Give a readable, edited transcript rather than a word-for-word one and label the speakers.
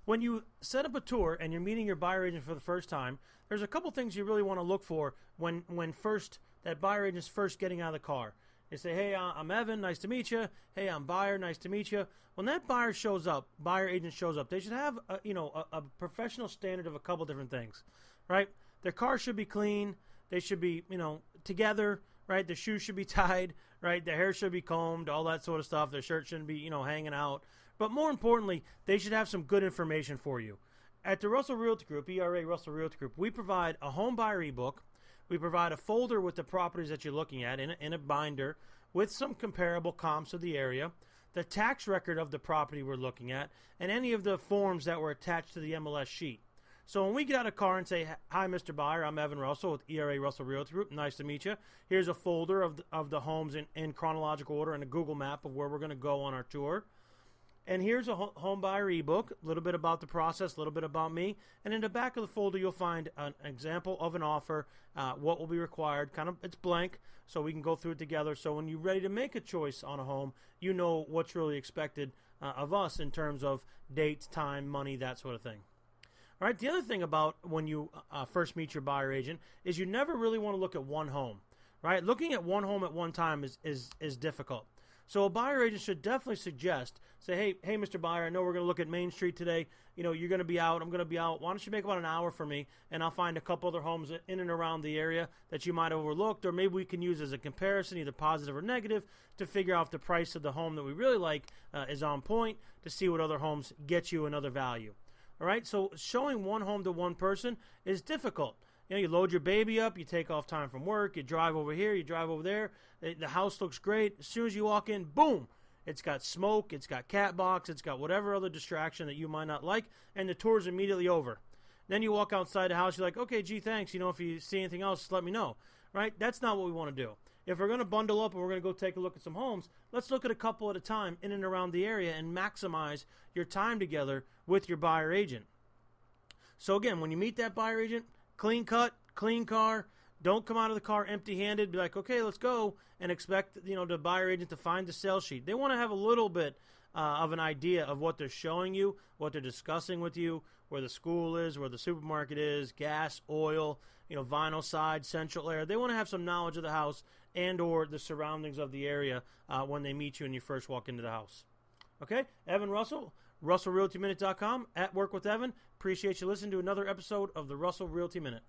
Speaker 1: When you set up a tour and you're meeting your buyer agent for the first time, there's a couple things you really want to look for when first that buyer agent's first getting out of the car. They say, hey, I'm Evan, nice to meet you. Hey, I'm buyer, nice to meet you. When that buyer agent shows up, they should have a professional standard of a couple different things, right? Their car should be clean. They should be, together, right? Their shoes should be tied, right? Their hair should be combed, all that sort of stuff. Their shirt shouldn't be, hanging out. But more importantly, they should have some good information for you. At the Russell Realty Group, ERA Russell Realty Group, we provide a home buyer ebook. We provide a folder with the properties that you're looking at in a binder with some comparable comps of the area, the tax record of the property we're looking at, and any of the forms that were attached to the MLS sheet. So when we get out of the car and say, hi, Mr. Buyer, I'm Evan Russell with ERA Russell Realty Group. Nice to meet you. Here's a folder of the homes in chronological order and a Google map of where we're going to go on our tour. And here's a home buyer ebook, a little bit about the process, a little bit about me. And in the back of the folder, you'll find an example of an offer, what will be required. It's blank, so we can go through it together. So when you're ready to make a choice on a home, you know what's really expected of us in terms of dates, time, money, that sort of thing. All right. The other thing about when you first meet your buyer agent is you never really want to look at one home, right? Looking at one home at one time is difficult. So a buyer agent should definitely suggest, say, hey, Mr. Buyer, I know we're going to look at Main Street today. You're going to be out. I'm going to be out. Why don't you make about an hour for me, and I'll find a couple other homes in and around the area that you might have overlooked, or maybe we can use as a comparison, either positive or negative, to figure out if the price of the home that we really like is on point, to see what other homes get you another value. All right, so showing one home to one person is difficult. You load your baby up, you take off time from work, you drive over here, you drive over there. The house looks great. As soon as you walk in, boom, it's got smoke, it's got cat box, it's got whatever other distraction that you might not like, and the tour's immediately over. Then you walk outside the house, you're like, okay, gee, thanks. If you see anything else, let me know. Right? That's not what we want to do. If we're going to bundle up and we're going to go take a look at some homes, let's look at a couple at a time in and around the area and maximize your time together with your buyer agent. So again, when you meet that buyer agent, clean cut, clean car. Don't come out of the car empty-handed. Be like, okay, let's go, and expect the buyer agent to find the sales sheet. They want to have a little bit of an idea of what they're showing you, what they're discussing with you, where the school is, where the supermarket is, gas, oil, vinyl side, central air. They want to have some knowledge of the house and or the surroundings of the area when they meet you and you first walk into the house. Okay, Evan Russell, RussellRealtyMinute.com, at Work with Evan. Appreciate you listening to another episode of the Russell Realty Minute.